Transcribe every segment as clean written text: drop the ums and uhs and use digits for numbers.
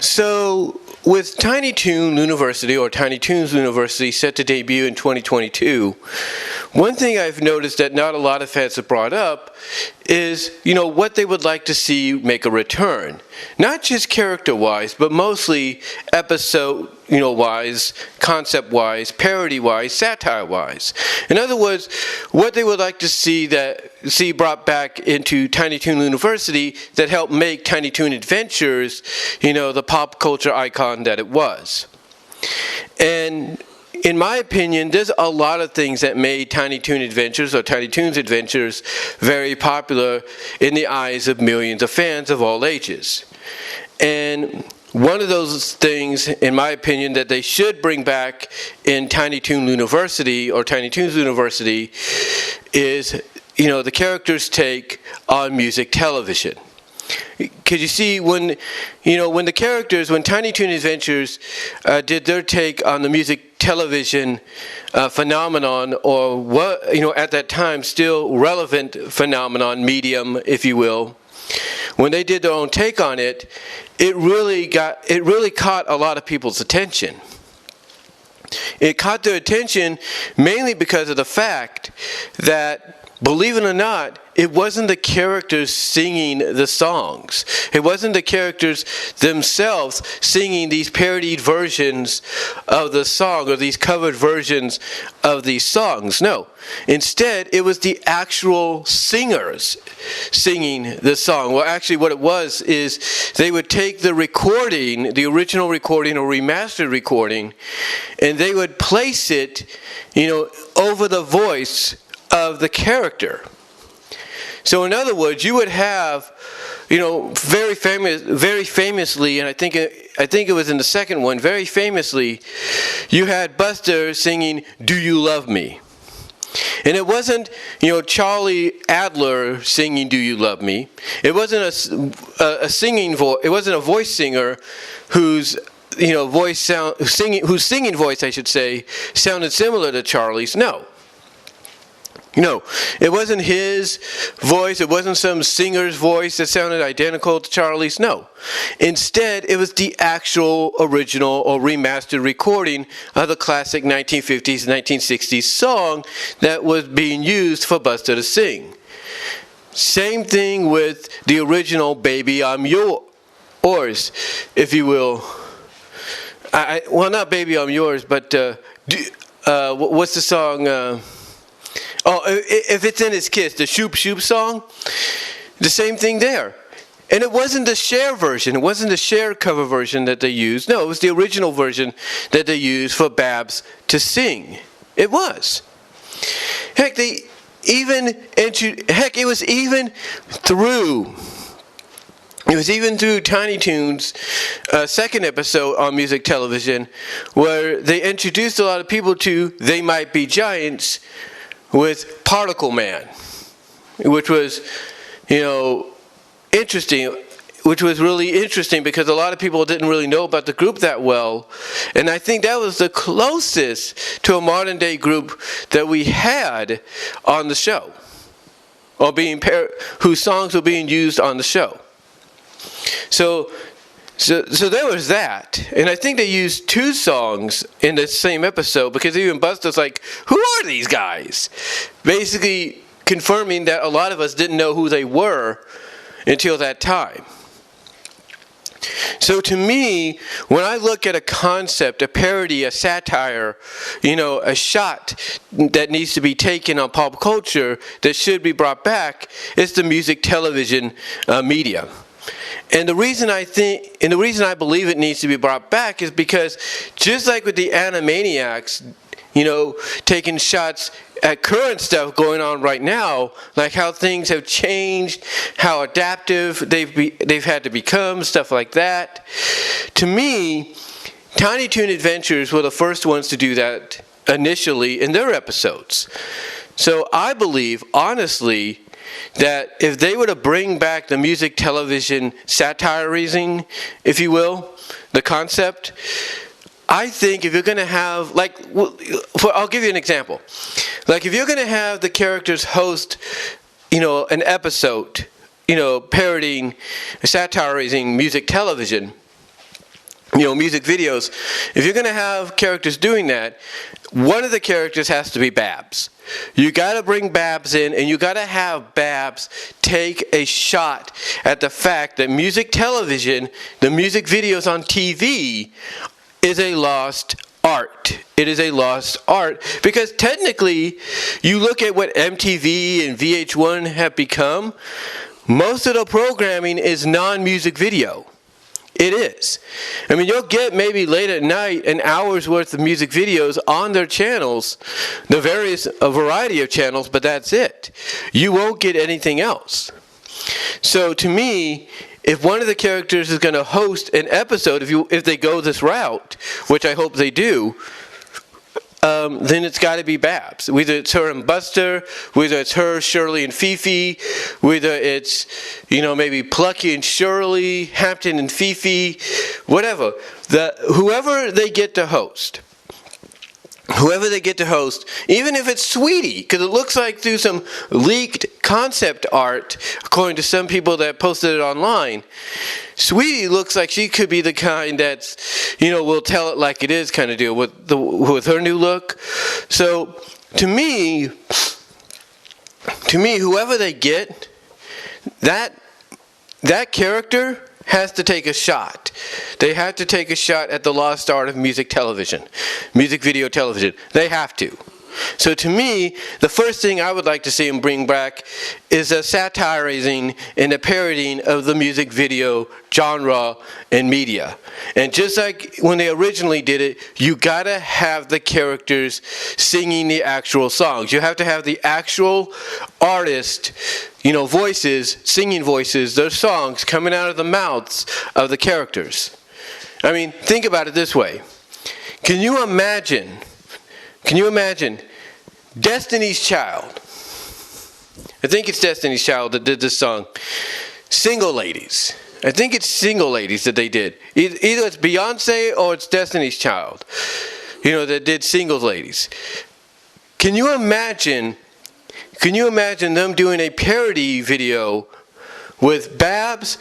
So, with Tiny Toon Looniversity, or Tiny Toons Looniversity, set to debut in 2022, one thing I've noticed that not a lot of fans have brought up is, what they would like to see make a return. Not just character-wise, but mostly episode-wise, concept-wise, parody-wise, satire-wise. In other words, what they would like to see brought back into Tiny Toon Looniversity that helped make Tiny Toon Adventures, the pop culture icon that it was. And in my opinion, there's a lot of things that made Tiny Toon Adventures or Tiny Toons Adventures very popular in the eyes of millions of fans of all ages. And one of those things, in my opinion, that they should bring back in Tiny Toon Looniversity or Tiny Toons Looniversity is, the characters' take on music television. Because you see, when Tiny Toon Adventures did their take on the music television phenomenon, or what, at that time still relevant phenomenon, medium, if you will, when they did their own take on it, it really caught a lot of people's attention. It caught their attention mainly because of the fact that, believe it or not, it wasn't the characters singing the songs. It wasn't the characters themselves singing these parodied versions of the song or these covered versions of these songs. No. Instead, it was the actual singers singing the song. Well, actually what it was is they would take the recording, the original recording or remastered recording, and they would place it, over the voice of the character. So in other words, you would have, very famously, and I think it was in the second one, very famously, you had Buster singing "Do You Love Me?" And it wasn't, Charlie Adler singing "Do You Love Me?" It wasn't whose singing voice, I should say, sounded similar to Charlie's. No, it wasn't his voice. It wasn't some singer's voice that sounded identical to Charlie's. No. Instead, it was the actual original or remastered recording of the classic 1950s, 1960s song that was being used for Buster to sing. Same thing with the original "Baby I'm Yours," if you will. Well, not "Baby I'm Yours," but what's the song? If It's in His Kiss, the Shoop Shoop song, the same thing there. And it wasn't the Cher version. It wasn't the Cher cover version that they used. No, it was the original version that they used for Babs to sing. It was. Heck, it was even through Tiny Toon's second episode on music television, where they introduced a lot of people to They Might Be Giants with Particle Man, which was, interesting, which was really interesting because a lot of people didn't really know about the group that well. And I think that was the closest to a modern day group that we had on the show, or whose songs were being used on the show. So there was that. And I think they used two songs in the same episode, because even Buster's like, who are these guys? Basically confirming that a lot of us didn't know who they were until that time. So to me, when I look at a concept, a parody, a satire, a shot that needs to be taken on pop culture that should be brought back, it's the music television media. And the reason I believe it needs to be brought back is because, just like with the Animaniacs, taking shots at current stuff going on right now, like how things have changed, how adaptive they've had to become, stuff like that. To me, Tiny Toon Adventures were the first ones to do that initially in their episodes. So I believe, honestly, that if they were to bring back the music television satirizing, if you will, the concept, I think if you're going to have, I'll give you an example. Like, if you're going to have the characters host, an episode, parodying, satirizing music television, music videos, if you're going to have characters doing that, one of the characters has to be Babs. You got to bring Babs in, and you got to have Babs take a shot at the fact that music television, the music videos on TV, is a lost art. It is a lost art because technically, you look at what MTV and VH1 have become, most of the programming is non-music video. It is. I mean, you'll get maybe late at night an hour's worth of music videos on their channels, a variety of channels, but that's it. You won't get anything else. So to me, if one of the characters is going to host an episode, if they go this route, which I hope they do, then it's got to be Babs. Whether it's her and Buster, whether it's her, Shirley, and Fifi, whether it's, maybe Plucky and Shirley, Hampton and Fifi, whatever. Whoever they get to host, even if it's Sweetie, because it looks like through some leaked concept art, according to some people that posted it online, Sweetie looks like she could be the kind that's, will tell it like it is kind of deal with her new look. So to me, whoever they get, that character has to take a shot. They have to take a shot at the lost art of music television, music video television. They have to. So to me, the first thing I would like to see them bring back is a satirizing and a parodying of the music video genre and media. And just like when they originally did it, you gotta have the characters singing the actual songs. You have to have the actual artist, voices, singing voices, their songs coming out of the mouths of the characters. I mean, think about it this way. Can you imagine Destiny's Child? I think it's Destiny's Child that did this song. Single Ladies. I think it's Single Ladies that they did. Either it's Beyonce or it's Destiny's Child, that did Single Ladies. Can you imagine them doing a parody video with Babs,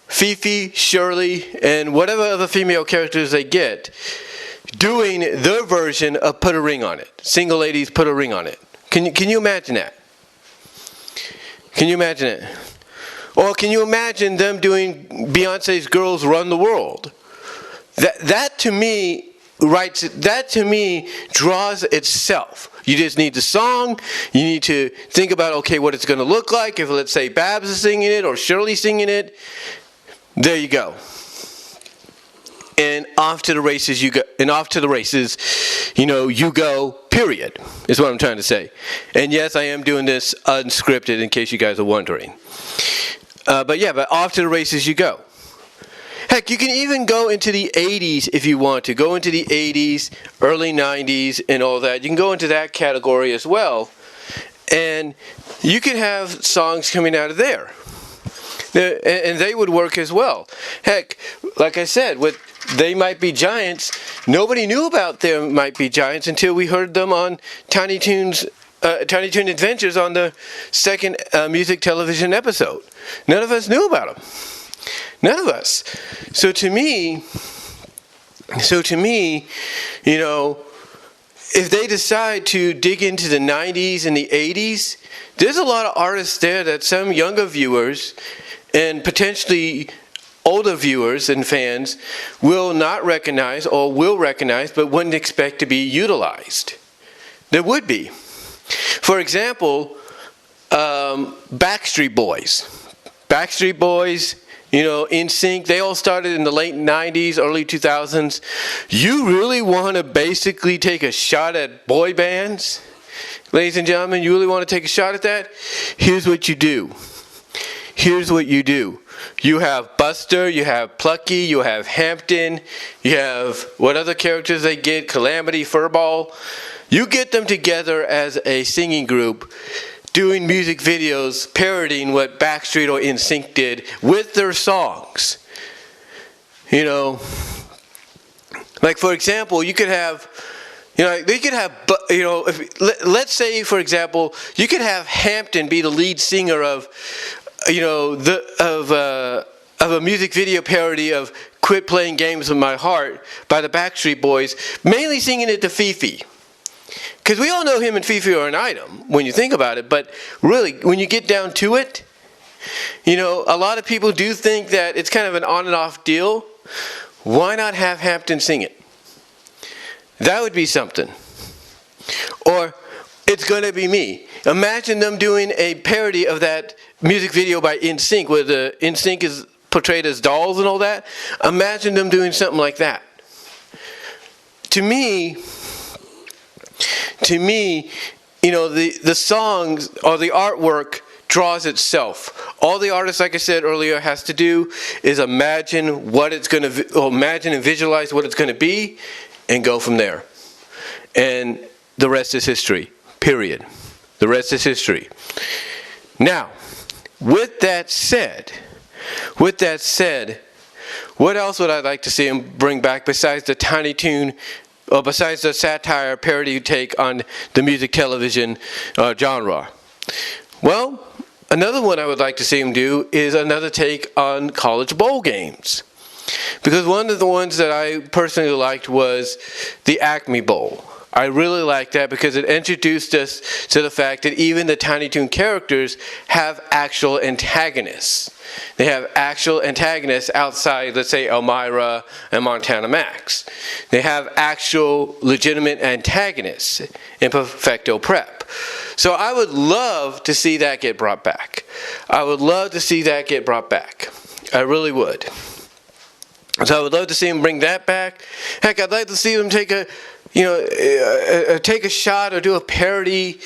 Fifi, Shirley, and whatever other female characters they get, doing their version of Put a Ring on It. Single Ladies, Put a Ring on It. Can you imagine that? Can you imagine it? Or can you imagine them doing Beyonce's Girls Run the World? That to me draws itself. You just need the song. You need to think about, okay, what it's going to look like. If, let's say, Babs is singing it or Shirley singing it, there you go. And off to the races you go. You go, period, is what I'm trying to say. And yes, I am doing this unscripted in case you guys are wondering. But off to the races you go. Heck, you can even go into the 80s if you want to. Go into the 80s, early 90s, and all that. You can go into that category as well. And you can have songs coming out of there. And they would work as well. Heck, like I said, with They Might Be Giants, nobody knew about There Might Be Giants until we heard them on Tiny Toon Adventures on the second music television episode. None of us knew about them. None of us. So to me, if they decide to dig into the 90s and the 80s, there's a lot of artists there that some younger viewers and potentially older viewers and fans will not recognize or will recognize but wouldn't expect to be utilized. There would be. For example, Backstreet Boys. Backstreet Boys, NSYNC, they all started in the late 90s, early 2000s. You really want to basically take a shot at boy bands? Ladies and gentlemen, you really want to take a shot at that? Here's what you do. You have Buster, you have Plucky, you have Hampton, you have what other characters they get, Calamity, Furball. You get them together as a singing group, doing music videos, parodying what Backstreet or NSYNC did with their songs. Like for example, you could have, let's say for example, you could have Hampton be the lead singer of of a music video parody of Quit Playing Games with My Heart by the Backstreet Boys, mainly singing it to Fifi. Because we all know him and Fifi are an item when you think about it, but really, when you get down to it, you know, a lot of people do think that it's kind of an on and off deal. Why not have Hampton sing it? That would be something. Or, It's Gonna Be Me. Imagine them doing a parody of that music video by NSYNC, where the NSYNC is portrayed as dolls and all that. Imagine them doing something like that. To me, you know, the songs or the artwork draws itself. All the artist, like I said earlier, has to do is imagine what it's going to, or imagine and visualize what it's going to be, and go from there. And the rest is history. Period. The rest is history. Now, with that said, what else would I like to see him bring back besides the Tiny Toon, or besides the satire parody take on the music television genre? Well, another one I would like to see him do is another take on college bowl games. Because one of the ones that I personally liked was the Acme Bowl. I really liked that because it introduced us to the fact that even the Tiny Toon characters have actual antagonists. They have actual antagonists outside, let's say, Elmira and Montana Max. They have actual legitimate antagonists in Perfecto Prep. So I would love to see that get brought back. I would love to see that get brought back. I really would. So I would love to see them bring that back. Heck, I'd like to see them take a shot or do a parody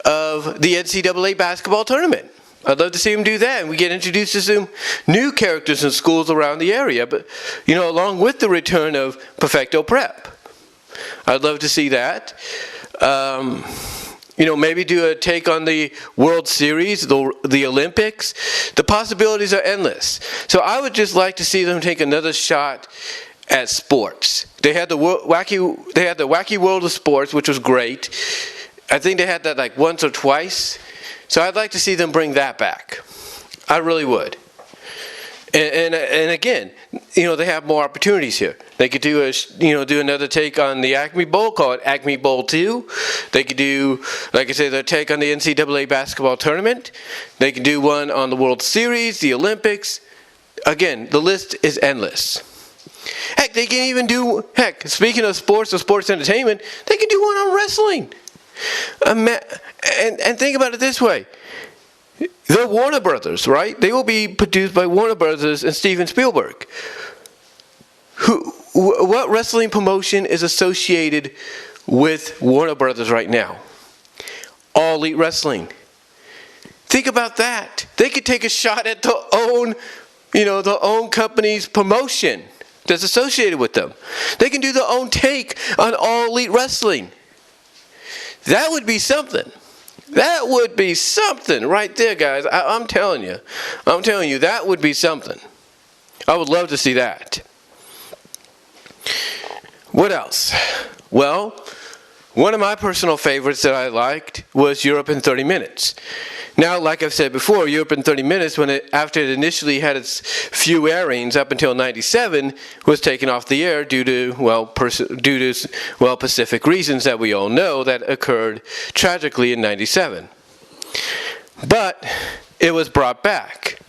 of the NCAA basketball tournament. I'd love to see them do that, and we get introduced to some new characters in schools around the area. But, you know, along with the return of Perfecto Prep, I'd love to see that. You know, maybe do a take on the World Series, the Olympics. The possibilities are endless. So I would just like to see them take another shot at sports. They had the wacky world of sports, which was great. I think they had that like once or twice. So I'd like to see them bring that back. I really would. And again, you know, they have more opportunities here. They could do another take on the Acme Bowl, call it Acme Bowl 2. They could do, like I said, their take on the NCAA basketball tournament. They could do one on the World Series, the Olympics. Again, the list is endless. Heck, they can even do, speaking of sports or sports entertainment, they can do one on wrestling. And think about it this way. They're Warner Brothers, right? They will be produced by Warner Brothers and Steven Spielberg. What wrestling promotion is associated with Warner Brothers right now? All Elite Wrestling. Think about that. They could take a shot at their own company's promotion that's associated with them. They can do their own take on All Elite Wrestling. That would be something. That would be something right there, guys. I'm telling you, that would be something. I would love to see that. What else? Well, one of my personal favorites that I liked was Europe in 30 Minutes. Now, like I've said before, Europe in 30 Minutes, after it initially had its few airings up until '97, was taken off the air due to Pacific reasons that we all know that occurred tragically in '97. But it was brought back.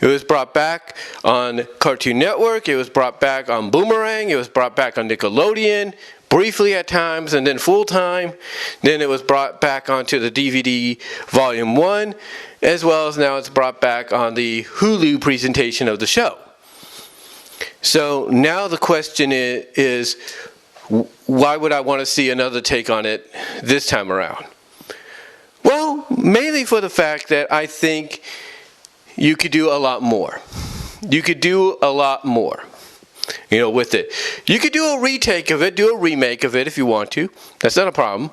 It was brought back on Cartoon Network. It was brought back on Boomerang. It was brought back on Nickelodeon. Briefly at times, and then full time. Then it was brought back onto the DVD Volume 1, as well as now it's brought back on the Hulu presentation of the show. So now the question is why would I want to see another take on it this time around? Well, mainly for the fact that I think you could do a lot more. You could do a lot more. With it. You could do a retake of it, do a remake of it if you want to. That's not a problem.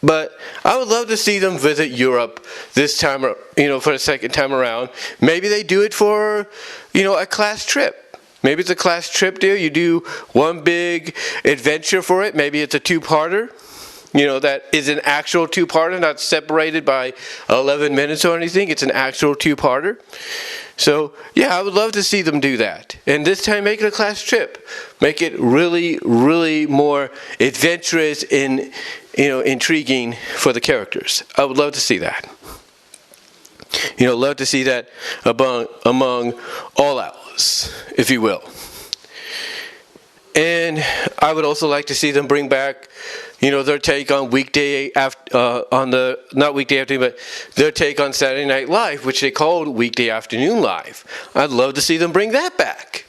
But I would love to see them visit Europe this time, for the second time around. Maybe they do it for, a class trip. Maybe it's a class trip deal. You do one big adventure for it. Maybe it's a two-parter. That is an actual two-parter, not separated by 11 minutes or anything. It's an actual two-parter. So yeah, I would love to see them do that. And this time make it a class trip. Make it really, really more adventurous and, intriguing for the characters. I would love to see that. Love to see that among all outlets, if you will. And I would also like to see them bring back, their take on weekday not weekday afternoon, but their take on Saturday Night Live, which they called Weekday Afternoon Live. I'd love to see them bring that back.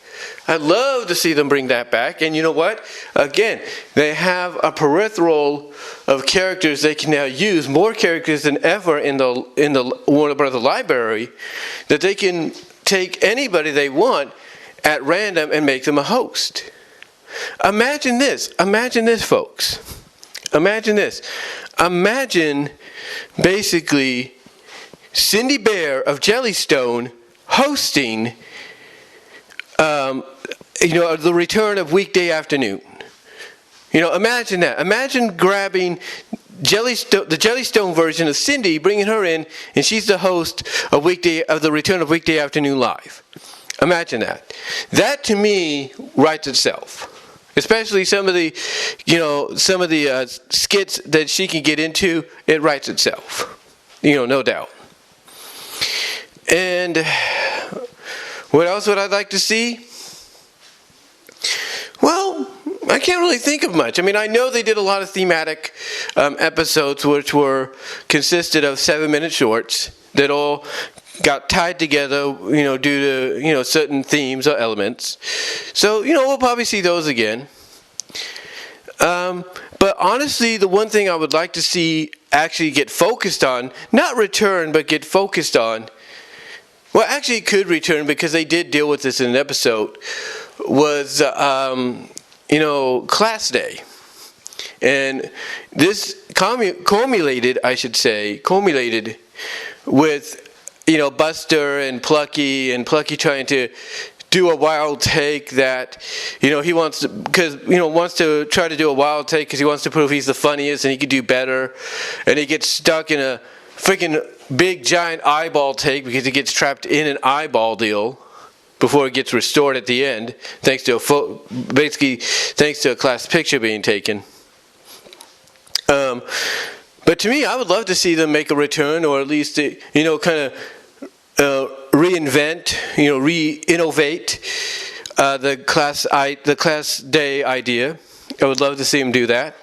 I'd love to see them bring that back. And you know what? Again, they have a peripheral of characters they can now use, more characters than ever in the Warner Brothers library, that they can take anybody they want at random and make them a host. Imagine this, folks. Imagine this. Imagine basically Cindy Bear of Jellystone hosting the return of Weekday Afternoon. Imagine that. Imagine grabbing the Jellystone version of Cindy, bringing her in, and she's the host of the return of Weekday Afternoon Live. Imagine that. That to me writes itself. Especially some of the skits that she can get into, it writes itself. No doubt. And what else would I like to see? Well, I can't really think of much. I know they did a lot of thematic episodes which consisted of 7-minute shorts that all got tied together, due to, certain themes or elements. So, we'll probably see those again. But honestly, the one thing I would like to see actually get focused on, not return, but get focused on, well, actually it could return because they did deal with this in an episode, was, Class Day. And this culminated with, Buster and Plucky trying to do a wild take that, he wants to try to do a wild take because he wants to prove he's the funniest and he could do better. And he gets stuck in a freaking big giant eyeball take because he gets trapped in an eyeball deal before it gets restored at the end, thanks to a class picture being taken. But to me, I would love to see them make a return, or at least, reinvent, re-innovate the class day idea. I would love to see them do that.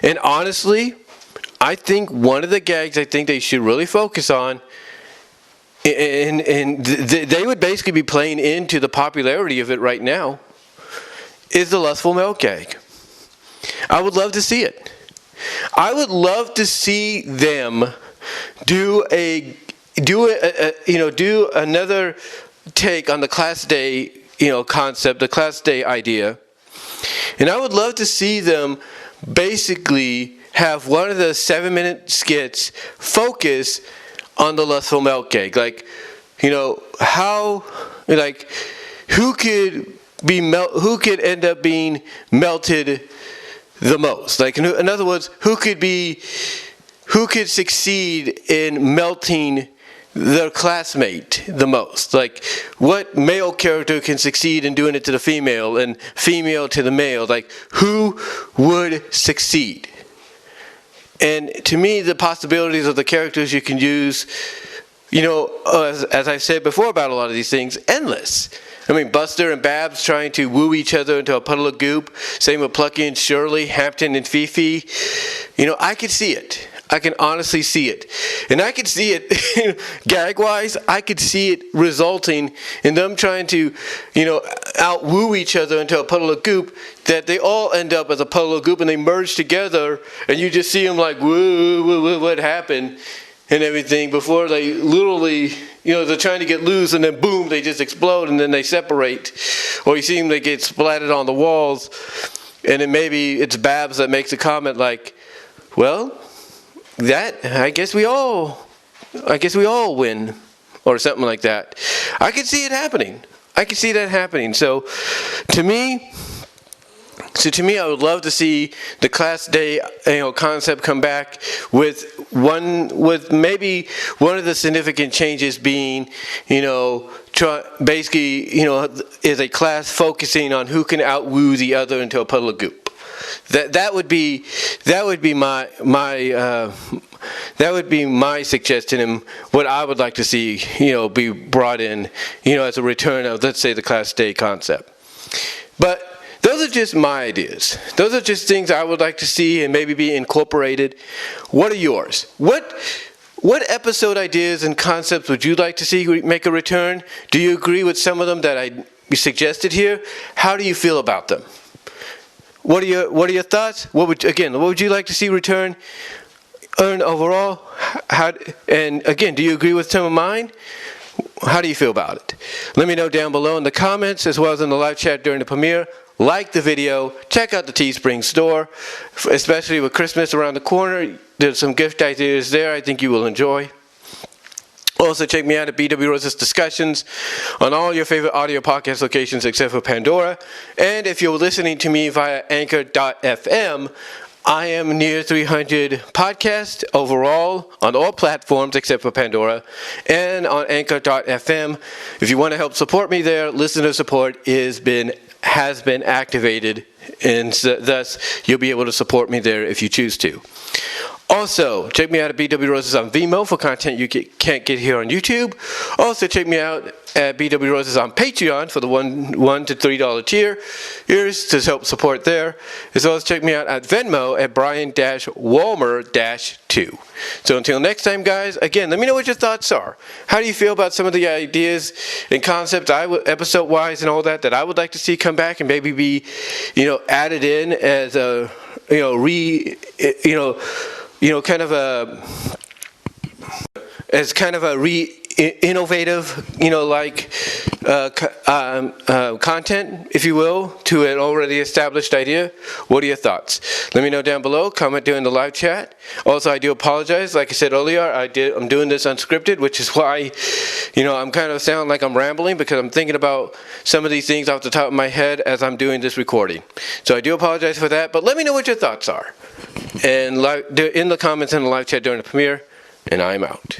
And honestly, I think one of the gags I think they should really focus on, and they would basically be playing into the popularity of it right now, is the Lustful Melt gag. I would love to see it. I would love to see them do another take on the class day, concept, the class day idea. And I would love to see them basically have one of the 7-minute skits focus on the Lustful Melt gag. Who could end up being melted the most? In other words, who could succeed in melting their classmate the most? What male character can succeed in doing it to the female and female to the male? Who would succeed? And to me, the possibilities of the characters you can use, as I said before about a lot of these things, endless. Buster and Babs trying to woo each other into a puddle of goop. Same with Plucky and Shirley, Hampton and Fifi. I could see it. I can honestly see it. And I could see it, gag-wise, I could see it resulting in them trying to, out-woo each other into a puddle of goop, that they all end up as a puddle of goop and they merge together, and you just see them woo, what happened, and everything, before they literally, they're trying to get loose, and then boom, they just explode, and then they separate. Or you see them, they get splattered on the walls, and then maybe it's Babs that makes a comment well, I guess we all win, or something like that. I could see it happening. I could see that happening. So, to me, So to me, I would love to see the class day, concept come back with maybe one of the significant changes being, basically, is a class focusing on who can outwoo the other into a puddle of goop. That would be my suggestion, and what I would like to see, be brought in, as a return of, let's say, the class day concept. But those are just my ideas. Those are just things I would like to see and maybe be incorporated. What are yours? What episode ideas and concepts would you like to see make a return? Do you agree with some of them that I suggested here? How do you feel about them? What are your thoughts? What would you like to see return? Earn overall? And again, do you agree with some of mine? How do you feel about it? Let me know down below in the comments, as well as in the live chat during the premiere. Like the video, check out the Teespring store, especially with Christmas around the corner. There's some gift ideas there I think you will enjoy. Also, check me out at BW Rose's Discussions on all your favorite audio podcast locations except for Pandora. And if you're listening to me via Anchor.fm, I am near 300 podcasts overall on all platforms except for Pandora, and on Anchor.fm. If you want to help support me there, listener support has been activated, and thus you'll be able to support me there if you choose to. Also, check me out at BW Roses on VENMO for content you can't get here on YouTube. Also, check me out at BW Roses on Patreon for the $1 to $3 tier. Here's to help support there. As well as check me out at Venmo at Brian-Walmer-2. So until next time, guys, again, let me know what your thoughts are. How do you feel about some of the ideas and concepts, episode-wise and all that I would like to see come back and maybe be, added in as a, innovative, content, if you will, to an already established idea. What are your thoughts? Let me know down below. Comment during the live chat. Also, I do apologize. Like I said earlier, I'm doing this unscripted, which is why, I'm kind of sound like I'm rambling, because I'm thinking about some of these things off the top of my head as I'm doing this recording. So I do apologize for that, but let me know what your thoughts are. And in the comments in the live chat during the premiere, and I'm out.